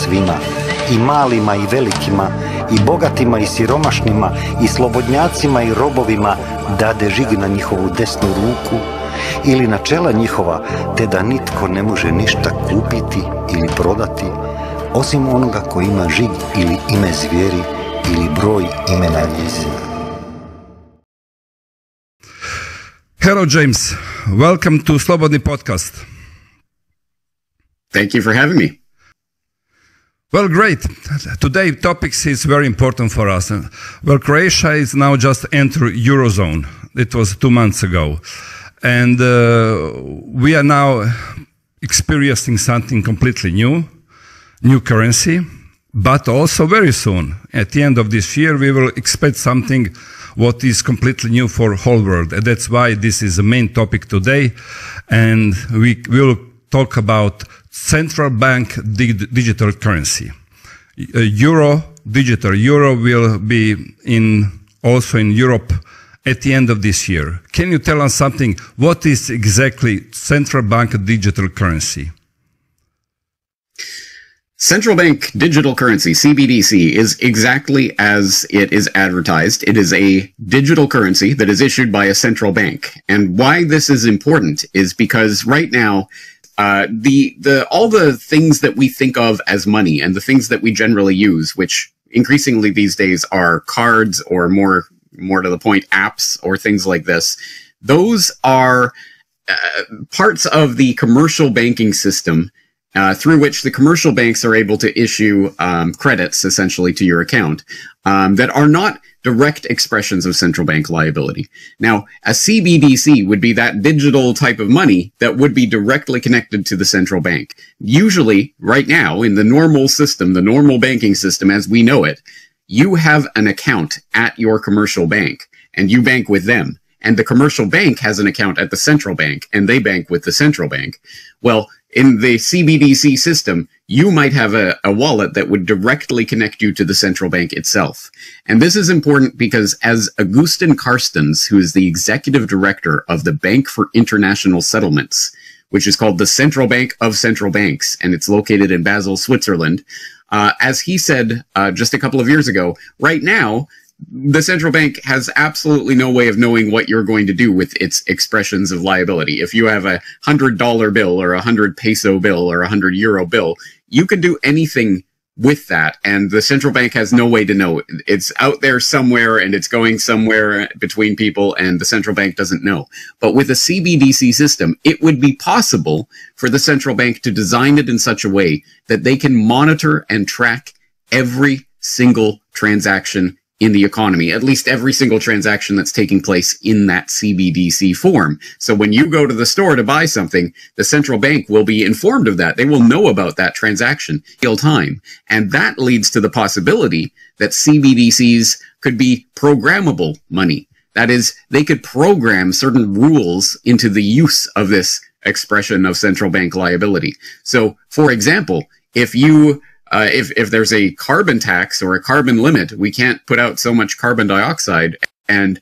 svima, i malima i velikima, i bogatima i siromašnima, i slobodnjacima i robovima, dade žig na njihovu desnu ruku ili na čela njihova, te da nitko ne može ništa kupiti ili prodati, osim onoga ko ima žig ili ime zvijeri ili broj imena njezina. Hello, James. Welcome to Slobodni podcast. Thank you for having me. Well, great. Today topics is very important for us. Well, Croatia is now just entered Eurozone. It was 2 months ago. And we are now experiencing something completely new currency, but also very soon, at the end of this year, we will expect something what is completely new for whole world. And that's why this is the main topic today. And we will talk about central bank digital currency. Digital euro will be also in Europe at the end of this year. Can you tell us something? What is exactly central bank digital currency? Central bank digital currency, CBDC, is exactly as it is advertised. It is a digital currency that is issued by a central bank. And why this is important is because right now, all the things that we think of as money and the things that we generally use, which increasingly these days are cards or more to the point, apps or things like this, those are parts of the commercial banking system through which the commercial banks are able to issue credits, essentially, to your account that are not direct expressions of central bank liability. Now, a CBDC would be that digital type of money that would be directly connected to the central bank. Usually, right now, in the normal system, the normal banking system as we know it, you have an account at your commercial bank, and you bank with them. And the commercial bank has an account at the central bank, and they bank with the central bank. Well, in the CBDC system, you might have a wallet that would directly connect you to the central bank itself. And this is important because as Augustin Carstens, who is the executive director of the Bank for International Settlements, which is called the Central Bank of Central Banks, and it's located in Basel, Switzerland, as he said just a couple of years ago, right now, the central bank has absolutely no way of knowing what you're going to do with its expressions of liability. If you have a $100 bill or a 100 peso bill or a 100 euro bill, you can do anything with that, and the central bank has no way to know. It's out there somewhere, and it's going somewhere between people, and the central bank doesn't know. But with a CBDC system, it would be possible for the central bank to design it in such a way that they can monitor and track every single transaction in the economy, at least every single transaction that's taking place in that CBDC form. So when you go to the store to buy something, the central bank will be informed of that. They will know about that transaction in real time. And that leads to the possibility that CBDCs could be programmable money. That is, they could program certain rules into the use of this expression of central bank liability. So, for example, if there's a carbon tax or a carbon limit, we can't put out so much carbon dioxide, and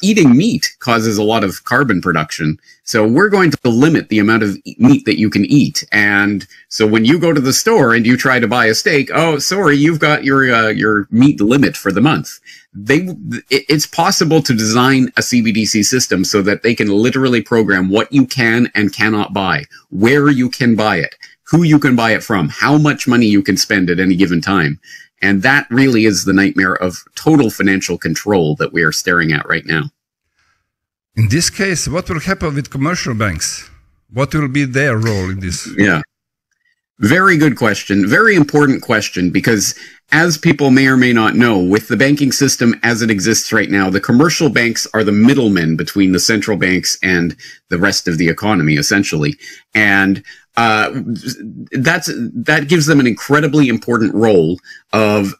eating meat causes a lot of carbon production. So we're going to limit the amount of meat that you can eat. And so when you go to the store and you try to buy a steak, oh, sorry, you've got your meat limit for the month. It's possible to design a CBDC system so that they can literally program what you can and cannot buy, where you can buy it, who you can buy it from, how much money you can spend at any given time. And that really is the nightmare of total financial control that we are staring at right now. In this case, what will happen with commercial banks? What will be their role in this? Yeah. Very good question. Very important question, because as people may or may not know, with the banking system as it exists right now, the commercial banks are the middlemen between the central banks and the rest of the economy, essentially. And that gives them an incredibly important role of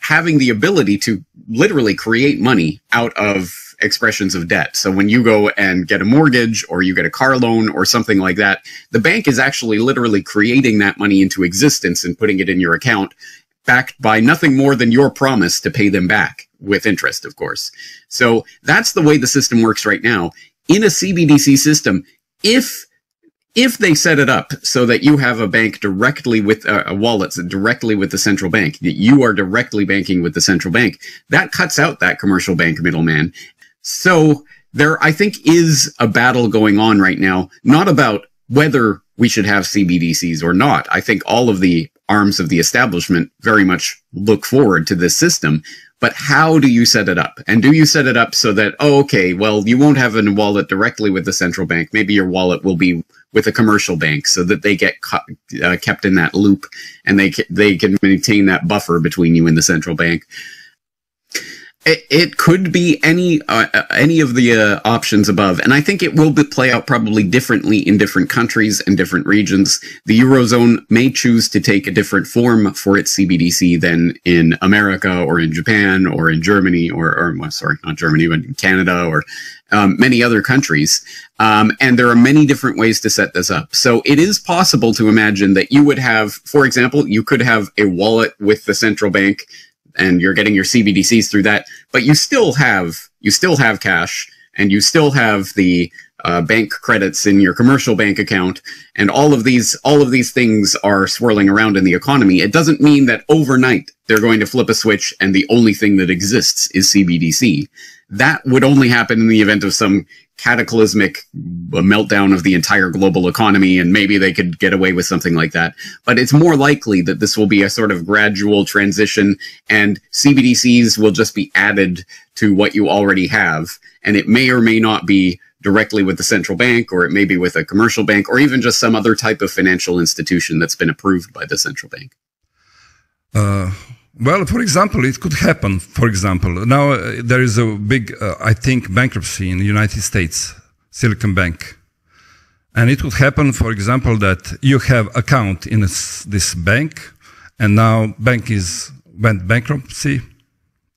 having the ability to literally create money out of expressions of debt. So when you go and get a mortgage or you get a car loan or something like that, the bank is actually literally creating that money into existence and putting it in your account, backed by nothing more than your promise to pay them back with interest, of course. So that's the way the system works right now. In a CBDC system, if if they set it up so that you have a bank directly with a wallet directly with the central bank, that you are directly banking with the central bank, that cuts out that commercial bank middleman. So there, I think, is a battle going on right now, not about whether we should have CBDCs or not. I think all of the arms of the establishment very much look forward to this system. But how do you set it up? And do you set it up so that, oh, okay, well, you won't have a wallet directly with the central bank. Maybe your wallet will be with a commercial bank so that they get kept in that loop and they can maintain that buffer between you and the central bank. It could be any of the options above, and I think it will play out probably differently in different countries and different regions. The Eurozone may choose to take a different form for its CBDC than in America or in Japan or in Germany or well, sorry, not Germany, but in Canada or many other countries. And there are many different ways to set this up. So it is possible to imagine that you would have, for example, you could have a wallet with the central bank and you're getting your CBDCs through that, but you still have cash and you still have the bank credits in your commercial bank account, and all of these things are swirling around in the economy. It doesn't mean that overnight they're going to flip a switch and the only thing that exists is CBDC. That would only happen in the event of some cataclysmic meltdown of the entire global economy, and maybe they could get away with something like that. But it's more likely that this will be a sort of gradual transition, and CBDCs will just be added to what you already have, and it may or may not be directly with the central bank, or it may be with a commercial bank, or even just some other type of financial institution that's been approved by the central bank. Well, for example, it could happen. For example, now there is a big, I think, bankruptcy in the United States, Silicon Bank. And it could happen, for example, that you have account in this bank, and now bank went bankruptcy,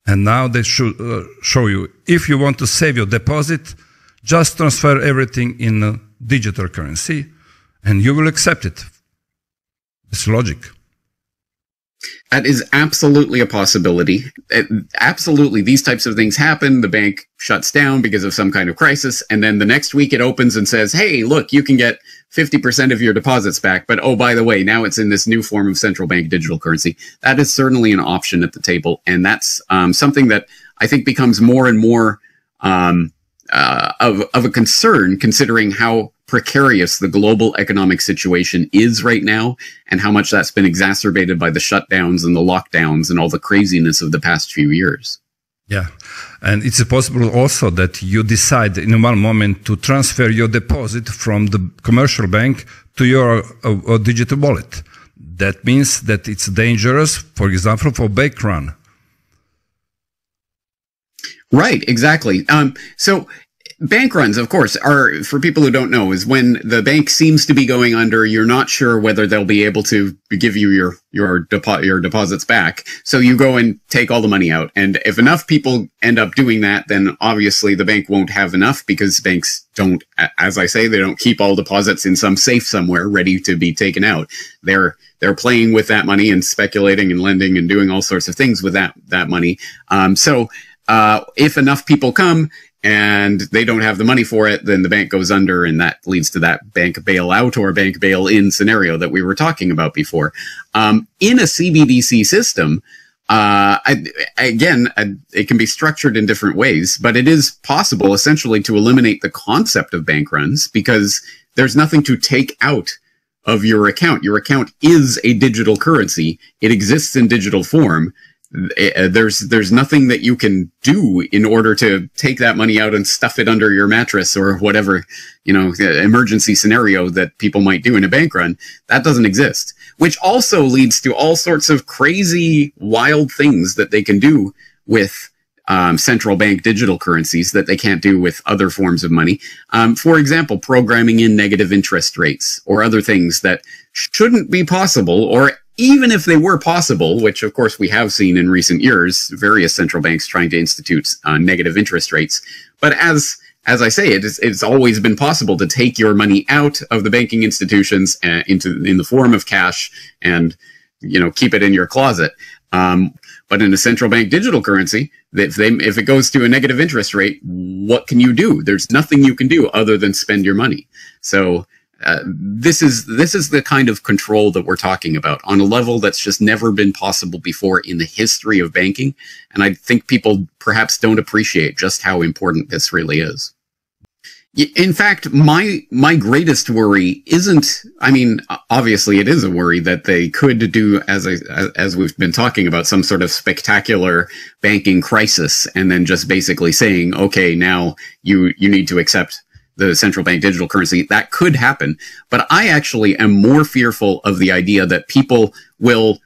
and now they should show you, if you want to save your deposit, just transfer everything in a digital currency, and you will accept it. It's logic. That is absolutely a possibility. Absolutely, these types of things happen. The bank shuts down because of some kind of crisis, and then the next week it opens and says, hey, look, you can get 50% of your deposits back, but oh, by the way, now it's in this new form of central bank digital currency. That is certainly an option at the table, and that's something that I think becomes more and more of a concern, considering how precarious the global economic situation is right now, and how much that's been exacerbated by the shutdowns and the lockdowns and all the craziness of the past few years. Yeah, and it's possible also that you decide in one moment to transfer your deposit from the commercial bank to your digital wallet. That means that it's dangerous, for example, for bank run. Right, exactly. So bank runs, of course, are, for people who don't know, is when the bank seems to be going under, you're not sure whether they'll be able to give you your deposits back. So you go and take all the money out. And if enough people end up doing that, then obviously the bank won't have enough, because banks don't, as I say, they don't keep all deposits in some safe somewhere ready to be taken out. They're playing with that money and speculating and lending and doing all sorts of things with that money. So if enough people come and they don't have the money for it, then the bank goes under, and that leads to that bank bailout or bank bail-in scenario that we were talking about before. In a CBDC system, again, it can be structured in different ways, but it is possible essentially to eliminate the concept of bank runs, because there's nothing to take out of your account. Your account is a digital currency. It exists in digital form. There's nothing that you can do in order to take that money out and stuff it under your mattress or whatever, emergency scenario that people might do in a bank run. That doesn't exist, which also leads to all sorts of crazy, wild things that they can do with central bank digital currencies that they can't do with other forms of money. For example, programming in negative interest rates or other things that shouldn't be possible, or even if they were possible, which of course we have seen in recent years, various central banks trying to institute negative interest rates. But as I say, it's always been possible to take your money out of the banking institutions in the form of cash and, keep it in your closet. But in a central bank digital currency, if it goes to a negative interest rate, what can you do? There's nothing you can do other than spend your money. So This is the kind of control that we're talking about on a level that's just never been possible before in the history of banking. And I think people perhaps don't appreciate just how important this really is. In fact, my greatest worry isn't, I mean, obviously it is a worry that they could do, as we've been talking about, some sort of spectacular banking crisis and then just basically saying, okay, now you need to accept the central bank digital currency. That could happen. But I actually am more fearful of the idea that people will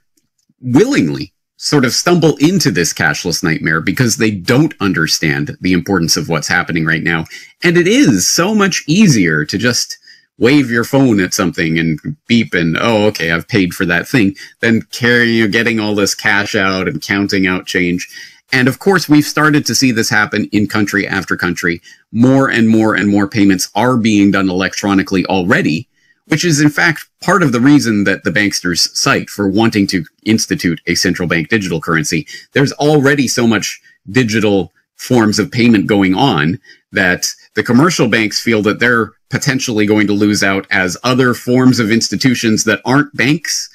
willingly sort of stumble into this cashless nightmare because they don't understand the importance of what's happening right now. And it is so much easier to just wave your phone at something and beep and, oh, okay, I've paid for that thing, than getting all this cash out and counting out change. And of course, we've started to see this happen in country after country. More and more and more payments are being done electronically already, which is in fact part of the reason that the banksters cite for wanting to institute a central bank digital currency. There's already so much digital forms of payment going on that the commercial banks feel that they're potentially going to lose out as other forms of institutions that aren't banks,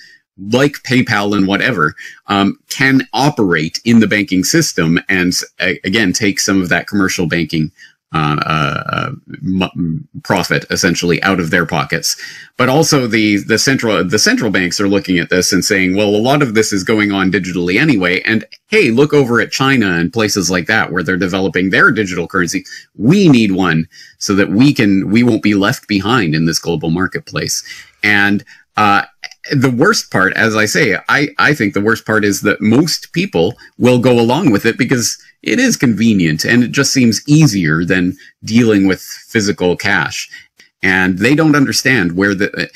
like PayPal and whatever, can operate in the banking system and, again, take some of that commercial banking profit essentially out of their pockets. But also the central banks are looking at this and saying, well, a lot of this is going on digitally anyway. And hey, look over at China and places like that where they're developing their digital currency. We need one so that we won't be left behind in this global marketplace. And the worst part, as I say, I think the worst part is that most people will go along with it because it is convenient and it just seems easier than dealing with physical cash. And they don't understand where that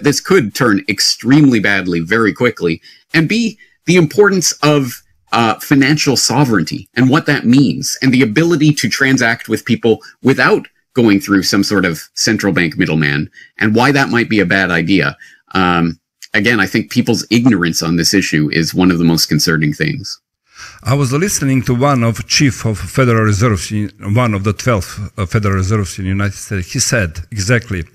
this could turn extremely badly very quickly, and B, the importance of financial sovereignty and what that means, and the ability to transact with people without going through some sort of central bank middleman, and why that might be a bad idea. Again, I think people's ignorance on this issue is one of the most concerning things. I was listening to one of chief of Federal Reserves, one of the 12 Federal Reserves in the United States. He said exactly,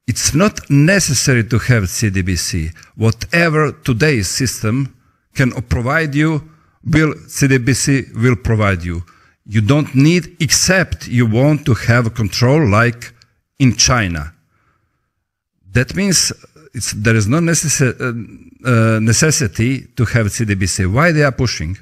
it's not necessary to have CBDC. Whatever today's system can provide you, CBDC will provide you. You don't need, except you want to have control like in China. That means there is no necessity to have CBDC. Why they are pushing?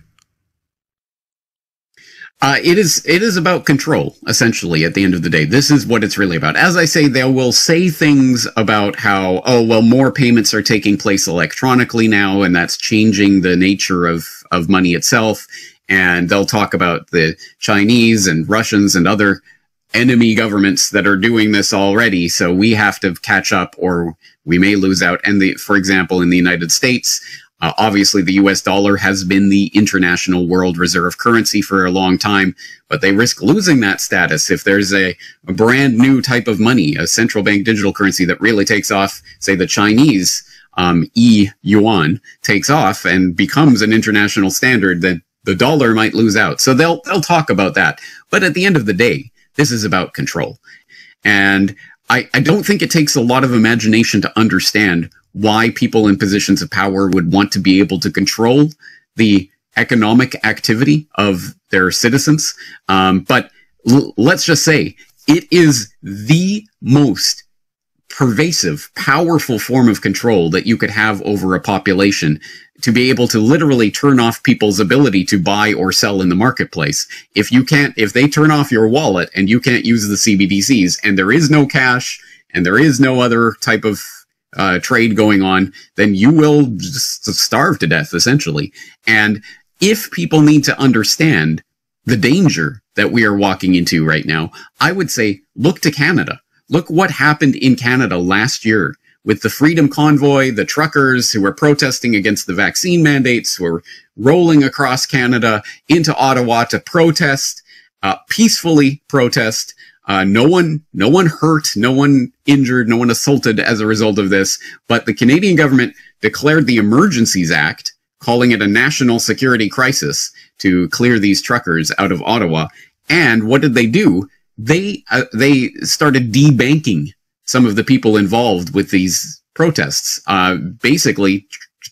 It is about control, essentially, at the end of the day. This is what it's really about. As I say, they will say things about how, oh, well, more payments are taking place electronically now, and that's changing the nature of money itself. And they'll talk about the Chinese and Russians and other enemy governments that are doing this already, so we have to catch up or we may lose out. And for example, in the United States, obviously the US dollar has been the international world reserve currency for a long time, but they risk losing that status if there's a brand new type of money, a central bank digital currency that really takes off. Say the Chinese yuan takes off and becomes an international standard, that the dollar might lose out. So they'll talk about that. But at the end of the day, this is about control. And I don't think it takes a lot of imagination to understand why people in positions of power would want to be able to control the economic activity of their citizens. But let's just say it is the most pervasive, powerful form of control that you could have over a population, to be able to literally turn off people's ability to buy or sell in the marketplace. If they turn off your wallet and you can't use the CBDCs, and there is no cash and there is no other type of trade going on, then you will just starve to death, essentially. And if people need to understand the danger that we are walking into right now, I would say, look to Canada. Look what happened in Canada last year with the Freedom Convoy, the truckers who were protesting against the vaccine mandates, who were rolling across Canada into Ottawa to protest, peacefully protest. No one hurt, no one injured, no one assaulted as a result of this. But the Canadian government declared the Emergencies Act, calling it a national security crisis, to clear these truckers out of Ottawa. And what did they do? They started debanking some of the people involved with these protests, basically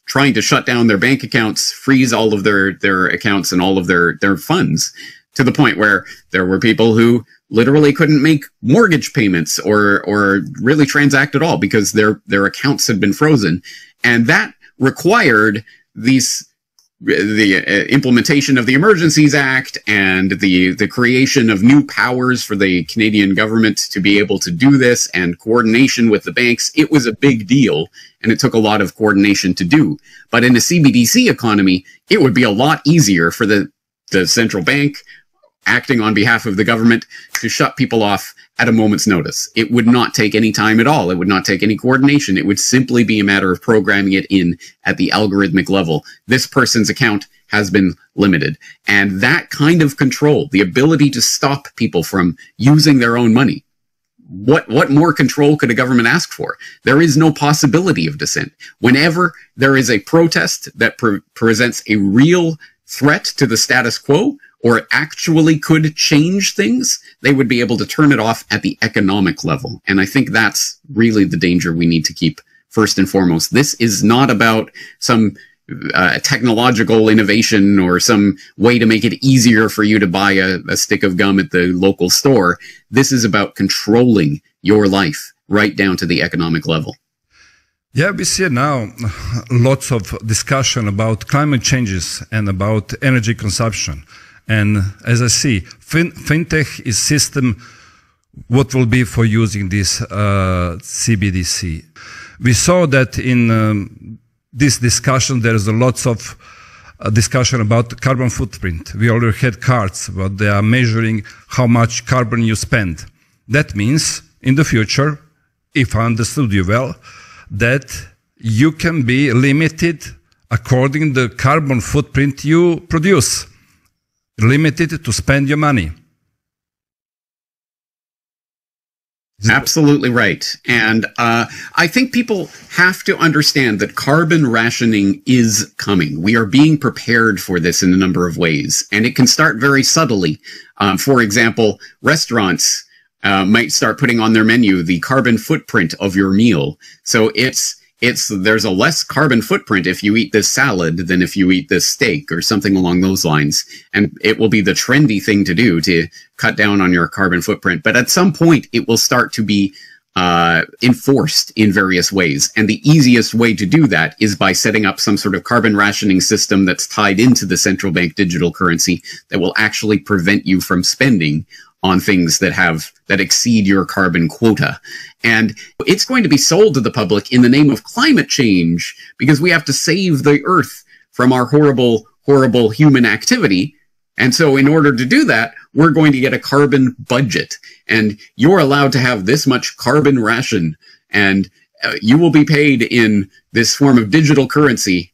trying to shut down their bank accounts, freeze all of their accounts and all of their funds, to the point where there were people who literally couldn't make mortgage payments or really transact at all because their accounts had been frozen. And that required the implementation of the Emergencies Act and the creation of new powers for the Canadian government to be able to do this, and coordination with the banks. It was a big deal, and it took a lot of coordination to do. But in a CBDC economy, it would be a lot easier for the central bank acting on behalf of the government to shut people off at a moment's notice. It would not take any time at all. It would not take any coordination. It would simply be a matter of programming it in at the algorithmic level. This person's account has been limited. And that kind of control, the ability to stop people from using their own money, what more control could a government ask for? There is no possibility of dissent. Whenever there is a protest that presents a real threat to the status quo, or actually could change things, they would be able to turn it off at the economic level. And I think that's really the danger we need to keep first and foremost. This is not about some technological innovation or some way to make it easier for you to buy a stick of gum at the local store. This is about controlling your life right down to the economic level. Yeah, we see now lots of discussion about climate changes and about energy consumption. And as I see, fintech is system what will be for using this CBDC. We saw that in this discussion there is a lots of discussion about carbon footprint. We already had cards, but they are measuring how much carbon you spend. That means in the future, if I understood you well, that you can be limited according to the carbon footprint you produce. Limited to spend your money. Absolutely right. And I think people have to understand that carbon rationing is coming. We are being prepared for this in a number of ways, and it can start very subtly. For example, restaurants might start putting on their menu the carbon footprint of your meal. So there's a less carbon footprint if you eat this salad than if you eat this steak or something along those lines. And it will be the trendy thing to do to cut down on your carbon footprint. But at some point, it will start to be enforced in various ways. And the easiest way to do that is by setting up some sort of carbon rationing system that's tied into the central bank digital currency that will actually prevent you from spending on things that exceed your carbon quota. And it's going to be sold to the public in the name of climate change because we have to save the earth from our horrible, horrible human activity. And so in order to do that, we're going to get a carbon budget, and you're allowed to have this much carbon ration, and you will be paid in this form of digital currency.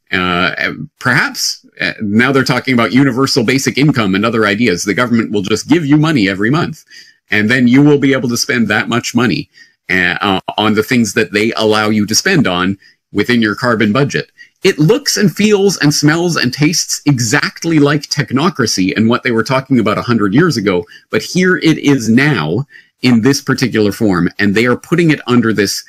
Perhaps now they're talking about universal basic income and other ideas. The government will just give you money every month, and then you will be able to spend that much money on the things that they allow you to spend on within your carbon budget. It looks and feels and smells and tastes exactly like technocracy and what they were talking about 100 years ago, but here it is now in this particular form, and they are putting it under this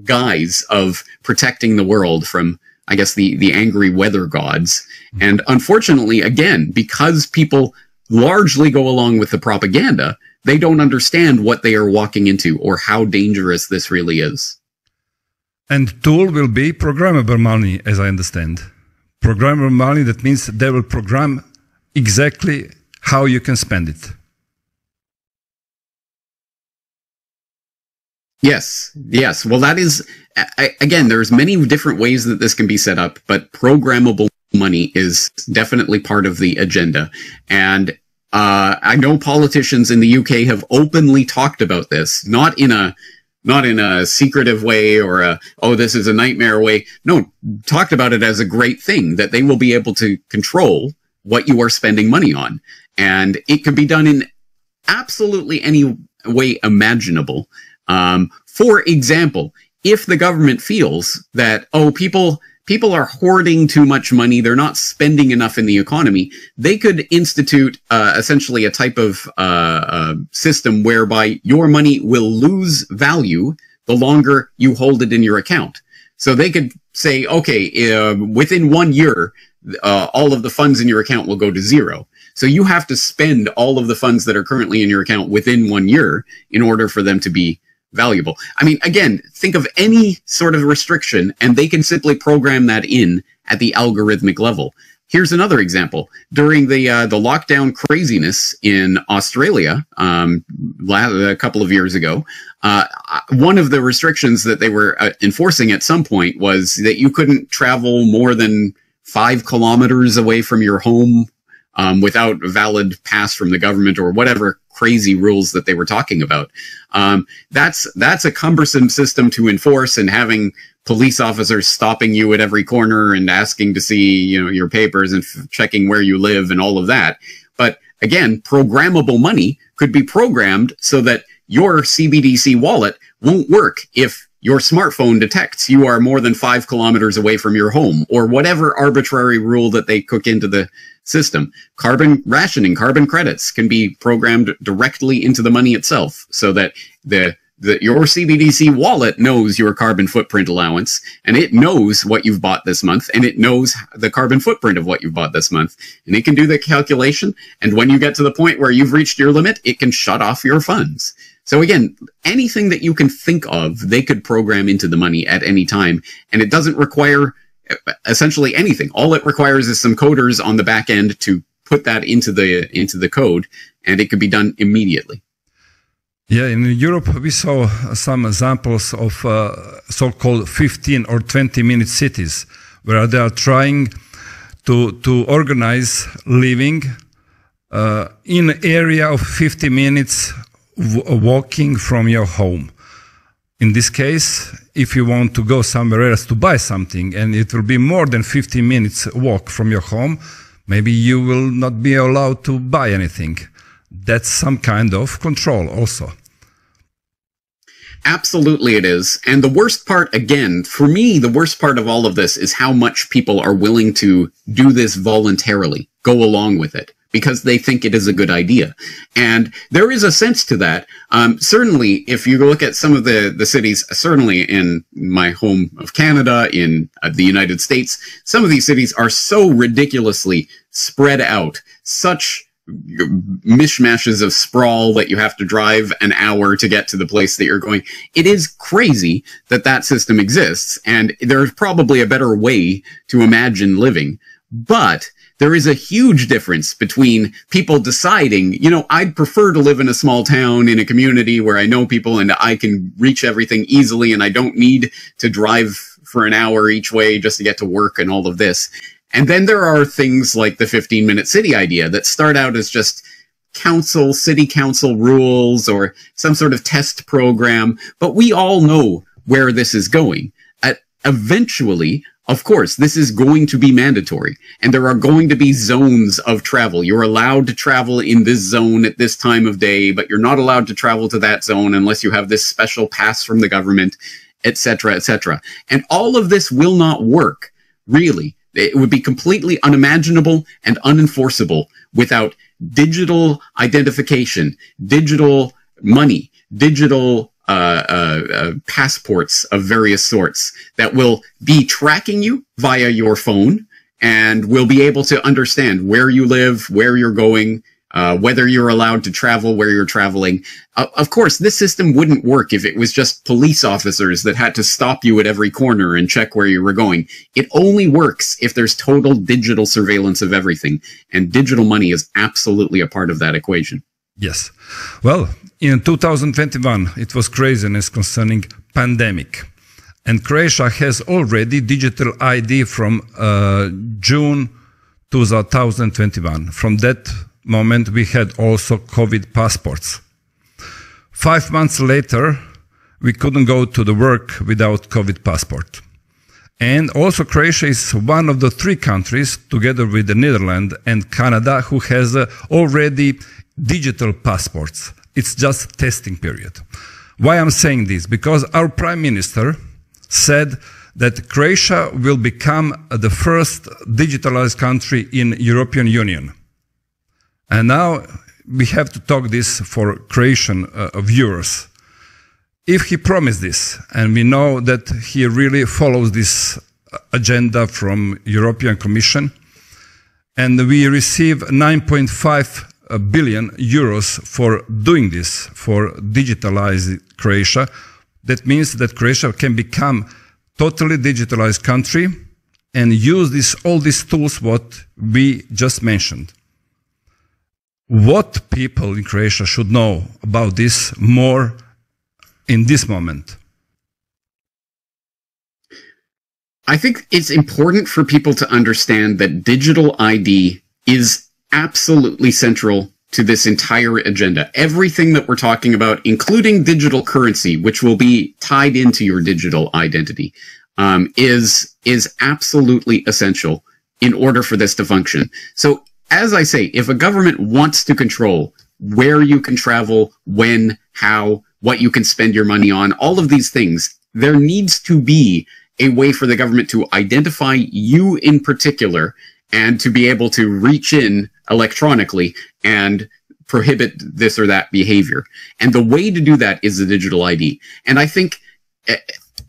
guise of protecting the world from, I guess, the angry weather gods. And unfortunately, again, because people largely go along with the propaganda, they don't understand what they are walking into or how dangerous this really is. And tool will be programmable money, as I understand. Programmable money, that means they will program exactly how you can spend it. Yes. Well, that is, again, there's many different ways that this can be set up, but programmable money is definitely part of the agenda. And I know politicians in the UK have openly talked about this, not in a secretive way or this is a nightmare way. No, talked about it as a great thing, that they will be able to control what you are spending money on. And it can be done in absolutely any way imaginable. For example, if the government feels that, people are hoarding too much money, they're not spending enough in the economy, they could institute essentially a type of system whereby your money will lose value the longer you hold it in your account. So they could say, okay, within 1 year, all of the funds in your account will go to zero. So you have to spend all of the funds that are currently in your account within 1 year in order for them to be valuable. I mean, again, think of any sort of restriction and they can simply program that in at the algorithmic level. Here's another example. During the lockdown craziness in Australia a couple of years ago, one of the restrictions that they were enforcing at some point was that you couldn't travel more than 5 kilometers away from your home without a valid pass from the government or whatever crazy rules that they were talking about. That's a cumbersome system to enforce, and having police officers stopping you at every corner and asking to see, your papers and checking where you live and all of that. But again, programmable money could be programmed so that your CBDC wallet won't work if your smartphone detects you are more than 5 kilometers away from your home, or whatever arbitrary rule that they cook into the system. Carbon rationing, carbon credits can be programmed directly into the money itself, so that your CBDC wallet knows your carbon footprint allowance, and it knows what you've bought this month, and it knows the carbon footprint of what you've bought this month, and it can do the calculation, and when you get to the point where you've reached your limit, it can shut off your funds. So again, anything that you can think of, they could program into the money at any time, and it doesn't require essentially anything. All it requires is some coders on the back end to put that into the code, and it could be done immediately. Yeah, in Europe we saw some examples of so-called 15 or 20-minute cities, where they are trying to organize living in an area of 50 minutes walking from your home. In this case, if you want to go somewhere else to buy something and it will be more than 15 minutes walk from your home, maybe you will not be allowed to buy anything. That's some kind of control also. Absolutely it is. And the worst part, again, for me, the worst part of all of this is how much people are willing to do this voluntarily, go along with it, because they think it is a good idea. And there is a sense to that. Certainly, if you look at some of the cities, certainly in my home of Canada, in the United States, some of these cities are so ridiculously spread out, such mishmashes of sprawl that you have to drive an hour to get to the place that you're going. It is crazy that that system exists, and there's probably a better way to imagine living. But there is a huge difference between people deciding, I'd prefer to live in a small town, in a community where I know people and I can reach everything easily and I don't need to drive for an hour each way just to get to work and all of this. And then there are things like the 15-minute city idea that start out as just city council rules or some sort of test program. But we all know where this is going. Eventually, of course, this is going to be mandatory, and there are going to be zones of travel. You're allowed to travel in this zone at this time of day, but you're not allowed to travel to that zone unless you have this special pass from the government, etc., etc. And all of this will not work, really. It would be completely unimaginable and unenforceable without digital identification, digital money, digital passports of various sorts that will be tracking you via your phone and will be able to understand where you live, where you're going, whether you're allowed to travel, where you're traveling. Of course, this system wouldn't work if it was just police officers that had to stop you at every corner and check where you were going. It only works if there's total digital surveillance of everything, and digital money is absolutely a part of that equation. Yes. Well, in 2021, it was craziness concerning pandemic. And Croatia has already digital ID from June 2021. From that moment, we had also COVID passports. 5 months later, we couldn't go to the work without COVID passport. And also Croatia is one of the 3 countries, together with the Netherlands and Canada, who has already digital passports. It's just testing period. Why I'm saying this? Because our Prime Minister said that Croatia will become the first digitalized country in European Union. And now we have to talk this for Croatian viewers. if he promised this, and we know that he really follows this agenda from European Commission, and we receive 9.5 billion euros for doing this, for digitalizing Croatia. That means that Croatia can become totally digitalized country and use all these tools what we just mentioned. What people in Croatia should know about this more in this moment? I think it's important for people to understand that digital ID is absolutely central to this entire agenda. Everything that we're talking about, including digital currency, which will be tied into your digital identity, is absolutely essential in order for this to function. So, as I say, if a government wants to control where you can travel, when, how, what you can spend your money on, all of these things, there needs to be a way for the government to identify you in particular and to be able to reach in electronically and prohibit this or that behavior. And the way to do that is the digital ID. And I think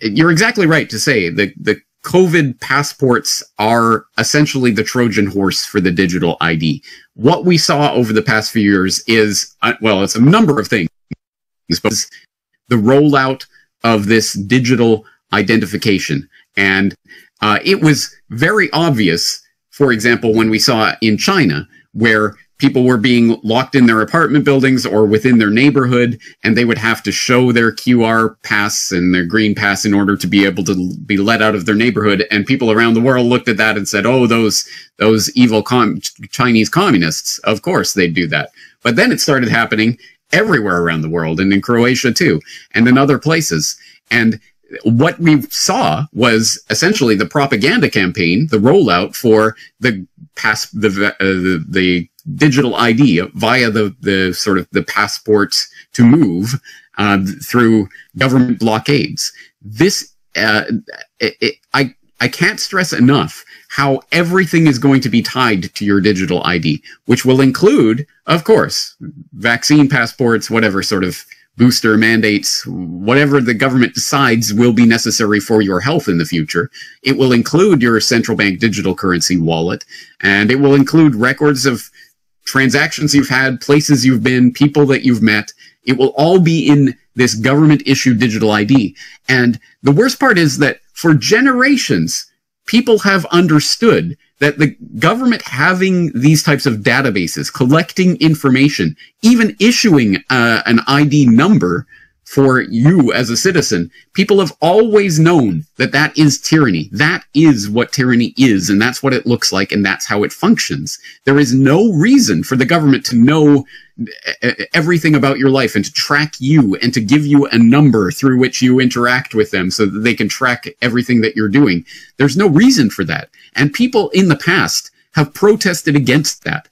you're exactly right to say that the COVID passports are essentially the Trojan horse for the digital ID. What we saw over the past few years is, well, it's a number of things, but the rollout of this digital identification. And it was very obvious, for example, when we saw in China, where people were being locked in their apartment buildings or within their neighborhood, and they would have to show their QR pass and their green pass in order to be able to be let out of their neighborhood. And people around the world looked at that and said, oh, those evil Chinese communists, of course they'd do that. But then it started happening everywhere around the world, and in Croatia too, and in other places. And what we saw was essentially the propaganda campaign, the rollout for the digital ID via the sort of the passports to move through government blockades. This I can't stress enough how everything is going to be tied to your digital ID, which will include, of course, vaccine passports, whatever sort of booster mandates, whatever the government decides will be necessary for your health in the future. It will include your central bank digital currency wallet, and it will include records of transactions you've had, places you've been, people that you've met. It will all be in this government-issued digital ID. And the worst part is that for generations, people have understood that the government having these types of databases, collecting information, even issuing an ID number for you as a citizen, people have always known that that is tyranny. That is what tyranny is, and that's what it looks like, and that's how it functions. There is no reason for the government to know everything about your life and to track you and to give you a number through which you interact with them so that they can track everything that you're doing. There's no reason for that. And people in the past have protested against that.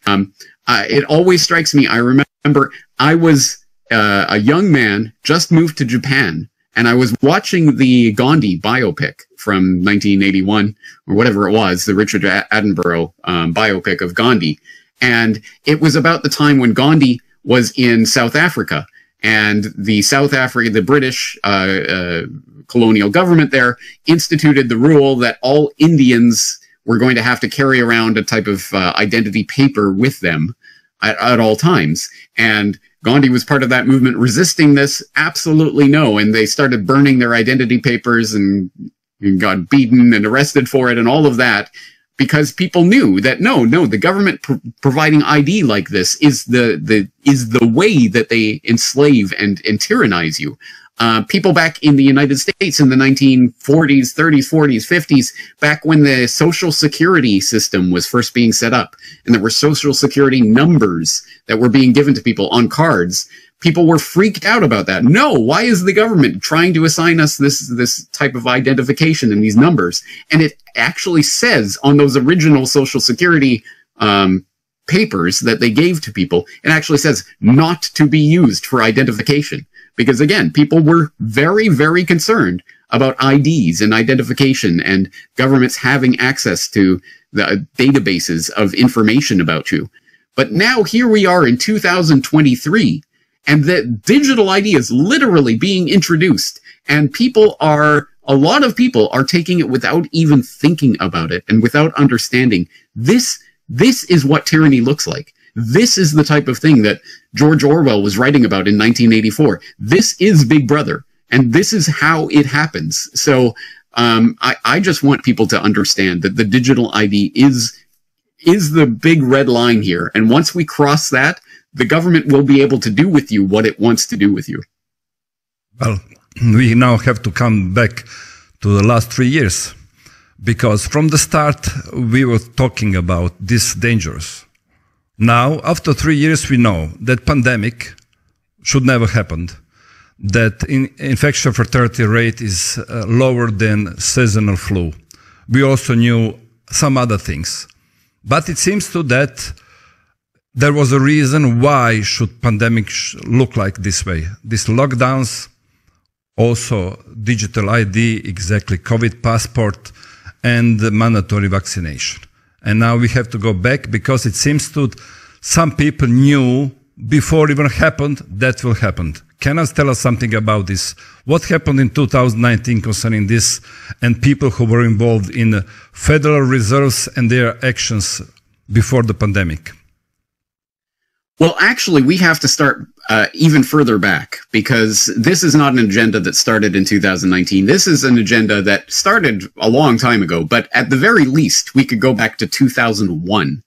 It always strikes me. I remember I was a young man, just moved to Japan, and I was watching the Gandhi biopic from 1981 or whatever it was, the Richard Attenborough biopic of Gandhi. And it was about the time when Gandhi was in South Africa, and the British colonial government there instituted the rule that all Indians were going to have to carry around a type of identity paper with them at all times. And Gandhi was part of that movement resisting this. Absolutely no. And they started burning their identity papers and got beaten and arrested for it and all of that, because people knew that no, the government providing ID like this is the way that they enslave and tyrannize you. People back in the United States in the 1940s, 30s, 40s, 50s, back when the Social Security system was first being set up, and there were Social Security numbers that were being given to people on cards, people were freaked out about that. No, why is the government trying to assign us this type of identification and these numbers? And it actually says on those original Social Security papers that they gave to people, it actually says not to be used for identification. Because again, people were very, very concerned about IDs and identification and governments having access to the databases of information about you. But now here we are in 2023, And that digital ID is literally being introduced, and a lot of people are taking it without even thinking about it and without understanding this is what tyranny looks like. This is the type of thing that George Orwell was writing about in 1984. This is Big Brother, and this is how it happens. So I just want people to understand that the digital ID is the big red line here. And once we cross that, the government will be able to do with you what it wants to do with you. Well, we now have to come back to the last 3 years, because from the start we were talking about this dangerous. Now, after 3 years, we know that pandemic should never happen, that infection fatality rate is lower than seasonal flu. We also knew some other things, but it seems to that there was a reason why should pandemic look like this way. These lockdowns, also digital ID, exactly COVID passport, and the mandatory vaccination. And now we have to go back because it seems to some people knew before it even happened that will happen. Can you tell us something about this? What happened in 2019 concerning this and people who were involved in Federal Reserves and their actions before the pandemic? Well, actually, we have to start even further back, because this is not an agenda that started in 2019. This is an agenda that started a long time ago, but at the very least, we could go back to 2001.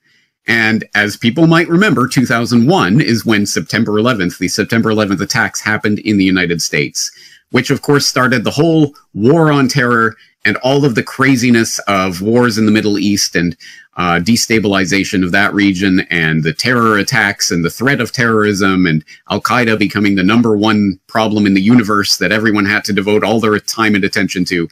And as people might remember, 2001 is when September 11th, the September 11th attacks happened in the United States, which of course started the whole war on terror and all of the craziness of wars in the Middle East and destabilization of that region and the terror attacks and the threat of terrorism and Al-Qaeda becoming the #1 problem in the universe that everyone had to devote all their time and attention to.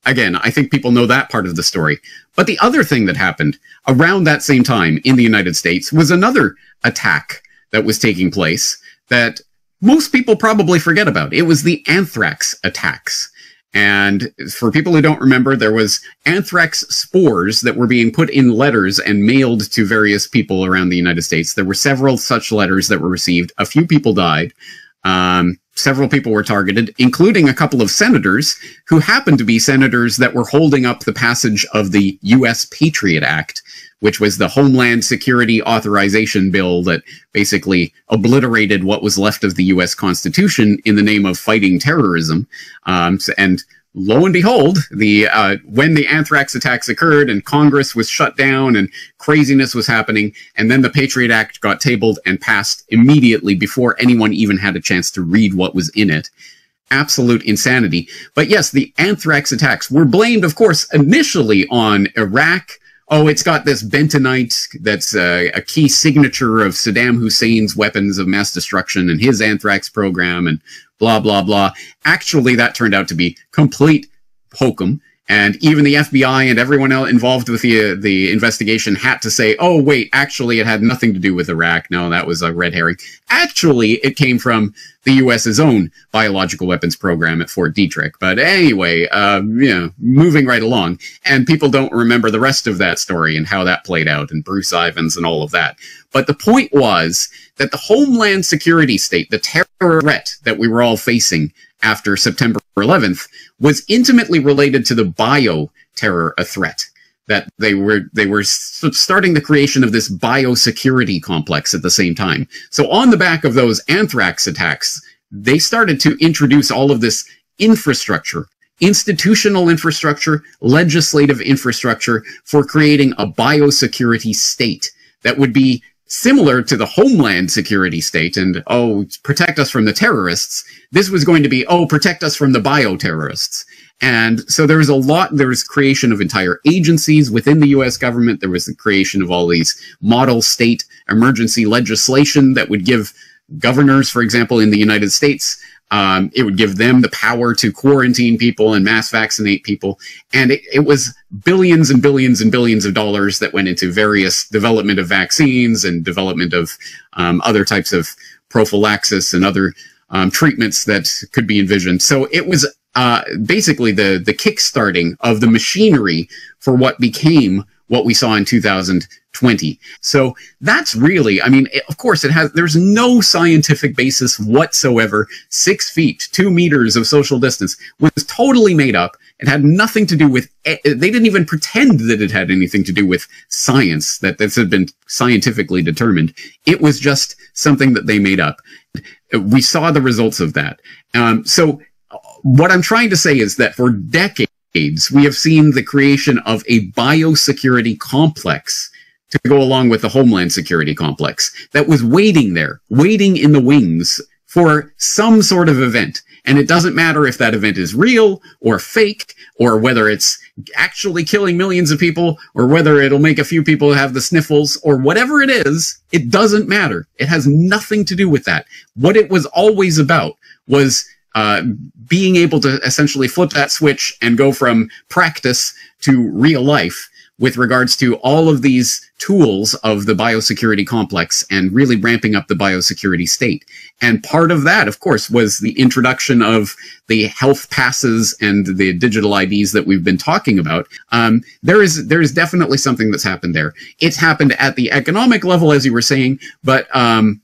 Again, I think people know that part of the story. But the other thing that happened around that same time in the United States was another attack that was taking place that most people probably forget about. It was the anthrax attacks. And for people who don't remember, there was anthrax spores that were being put in letters and mailed to various people around the United States. There were several such letters that were received. A few people died. Several people were targeted, including a couple of senators who happened to be senators that were holding up the passage of the U.S. Patriot Act, which was the Homeland Security Authorization Bill that basically obliterated what was left of the U.S. Constitution in the name of fighting terrorism. And lo and behold, when the anthrax attacks occurred and Congress was shut down and craziness was happening, and then the Patriot Act got tabled and passed immediately before anyone even had a chance to read what was in it. Absolute insanity. But yes, the anthrax attacks were blamed, of course, initially on Iraq. Oh, it's got this bentonite that's a key signature of Saddam Hussein's weapons of mass destruction and his anthrax program and blah, blah, blah. Actually, that turned out to be complete hokum. And even the FBI and everyone else involved with the investigation had to say, oh, wait, actually, it had nothing to do with Iraq. No, that was a red herring. Actually, it came from the U.S.'s own biological weapons program at Fort Detrick. But anyway, moving right along. And people don't remember the rest of that story and how that played out and Bruce Ivins and all of that. But the point was that the Homeland Security state, the terror threat that we were all facing after September 11th, was intimately related to the bio-terror threat. That they were starting the creation of this biosecurity complex at the same time. So on the back of those anthrax attacks, they started to introduce all of this infrastructure, institutional infrastructure, legislative infrastructure for creating a biosecurity state that would be similar to the Homeland Security state and, oh, protect us from the terrorists. This was going to be, oh, protect us from the bioterrorists. And so there was creation of entire agencies within the U.S. government. There was the creation of all these model state emergency legislation that would give governors, for example, in the United States, it would give them the power to quarantine people and mass vaccinate people. And it was billions and billions and billions of dollars that went into various development of vaccines and development of other types of prophylaxis and other treatments that could be envisioned. So it was basically the kickstarting of the machinery for what became what we saw in 2020. So that's really, I mean, of course there's no scientific basis whatsoever. 6 feet, 2 meters of social distance was totally made up. It had nothing to do with, they didn't even pretend that it had anything to do with science, that this had been scientifically determined. It was just something that they made up. We saw the results of that. So what I'm trying to say is that for decades, we have seen the creation of a biosecurity complex to go along with the Homeland Security complex that was waiting there, waiting in the wings for some sort of event. And it doesn't matter if that event is real or fake, or whether it's actually killing millions of people, or whether it'll make a few people have the sniffles, or whatever it is, it doesn't matter. It has nothing to do with that. What it was always about was being able to essentially flip that switch and go from practice to real life with regards to all of these tools of the biosecurity complex and really ramping up the biosecurity state. And part of that, of course, was the introduction of the health passes and the digital IDs that we've been talking about. There is definitely something that's happened there. It's happened at the economic level, as you were saying, but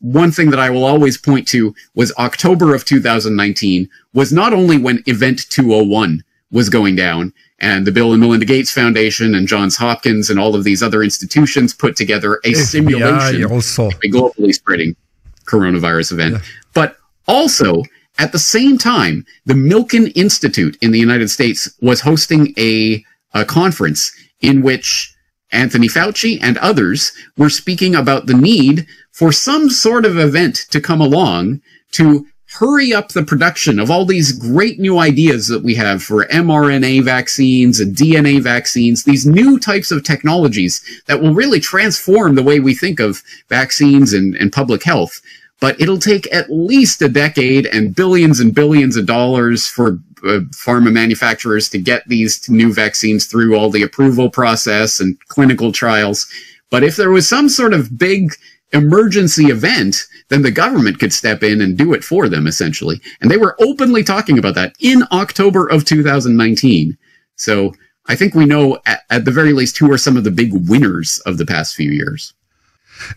one thing that I will always point to was October of 2019 was not only when Event 201 was going down, and the Bill and Melinda Gates Foundation and Johns Hopkins and all of these other institutions put together a simulation also. of a globally spreading coronavirus event. Yeah. But also, at the same time, the Milken Institute in the United States was hosting a conference in which Anthony Fauci and others were speaking about the need for some sort of event to come along to hurry up the production of all these great new ideas that we have for mRNA vaccines and DNA vaccines, these new types of technologies that will really transform the way we think of vaccines and public health. But it'll take at least a decade and billions of dollars for pharma manufacturers to get these new vaccines through all the approval process and clinical trials. But if there was some sort of big emergency event, then the government could step in and do it for them, essentially. And they were openly talking about that in October of 2019. So I think we know, at the very least, who are some of the big winners of the past few years.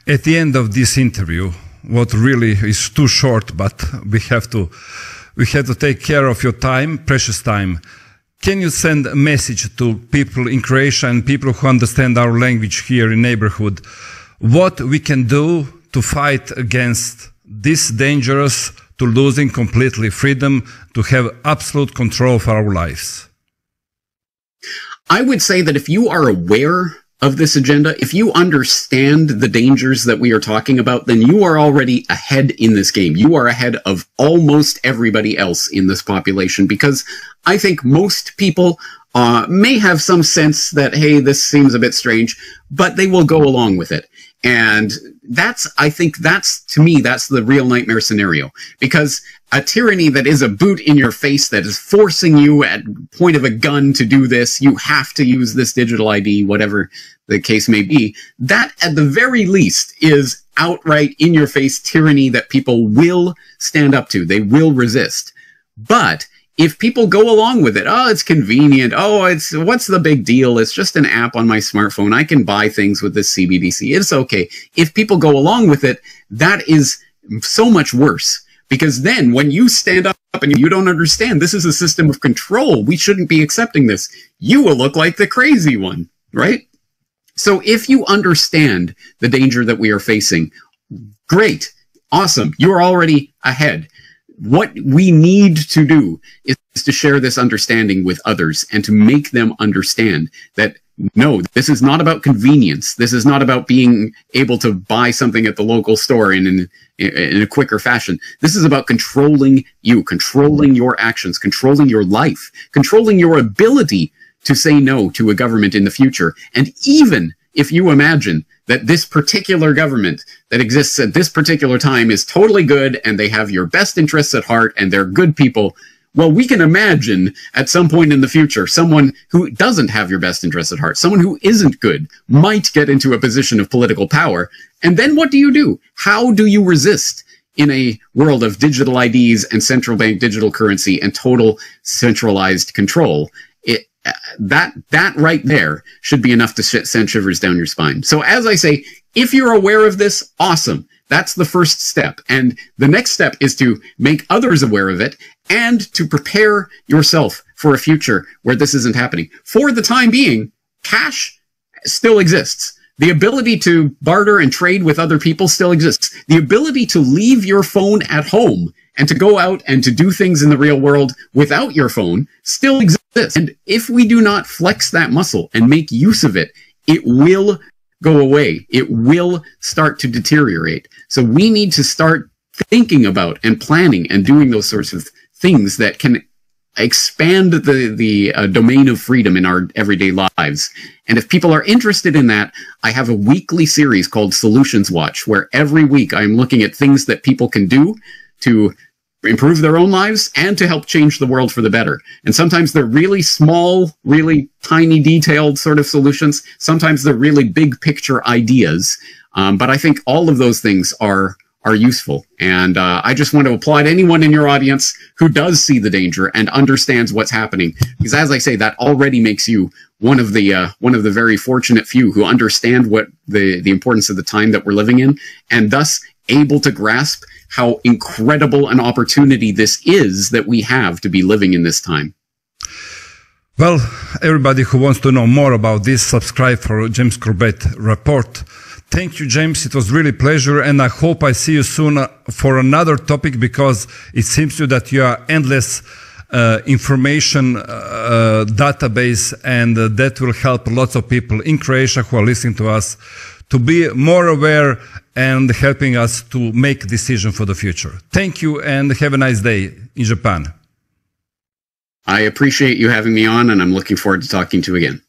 At the end of this interview, what really is too short, but we have to take care of your time, precious time. Can you send a message to people in Croatia and people who understand our language here in neighborhood, what we can do to fight against this dangerous, to losing completely freedom, to have absolute control for our lives? I would say that if you are aware of this agenda, if you understand the dangers that we are talking about, then you are already ahead in this game. You are ahead of almost everybody else in this population, because I think most people may have some sense that, hey, this seems a bit strange, but they will go along with it. And I think to me, that's the real nightmare scenario, because a tyranny that is a boot in your face, that is forcing you at point of a gun to do this, you have to use this digital ID, whatever the case may be, that at the very least is outright in your face tyranny that people will stand up to. They will resist. But if people go along with it, oh, it's convenient. Oh, what's the big deal? It's just an app on my smartphone. I can buy things with this CBDC. It's okay. If people go along with it, that is so much worse. Because then when you stand up and you don't understand, this is a system of control, we shouldn't be accepting this, you will look like the crazy one, right? So if you understand the danger that we are facing, great, awesome, you're already ahead. What we need to do is to share this understanding with others and to make them understand that, no, this is not about convenience. This is not about being able to buy something at the local store in a quicker fashion. This is about controlling you, controlling your actions, controlling your life, controlling your ability to say no to a government in the future. And even if you imagine that this particular government that exists at this particular time is totally good and they have your best interests at heart and they're good people, well, we can imagine at some point in the future, someone who doesn't have your best interests at heart, someone who isn't good, might get into a position of political power. And then what do? How do you resist in a world of digital IDs and central bank digital currency and total centralized control? that right there should be enough to send shivers down your spine. So as I say, if you're aware of this, awesome. That's the first step. And the next step is to make others aware of it and to prepare yourself for a future where this isn't happening. For the time being, cash still exists. The ability to barter and trade with other people still exists. The ability to leave your phone at home and to go out and to do things in the real world without your phone still exists. And if we do not flex that muscle and make use of it, it will go away. It will start to deteriorate. So we need to start thinking about and planning and doing those sorts of things that can expand the domain of freedom in our everyday lives. And if people are interested in that, I have a weekly series called Solutions Watch, where every week I'm looking at things that people can do to improve their own lives and to help change the world for the better. And sometimes they're really small, really tiny, detailed sort of solutions. Sometimes they're really big picture ideas. But I think all of those things are useful. And I just want to applaud anyone in your audience who does see the danger and understands what's happening. Because as I say, that already makes you one of the very fortunate few who understand what the importance of the time that we're living in, and thus able to grasp how incredible an opportunity this is that we have to be living in this time. Well, everybody who wants to know more about this, subscribe for James Corbett report. Thank you, James. It was really a pleasure, and I hope I see you soon for another topic, because it seems to you that you are endless information database, and that will help lots of people in Croatia who are listening to us to be more aware and helping us to make decisions for the future. Thank you, and have a nice day in Japan. I appreciate you having me on, and I'm looking forward to talking to you again.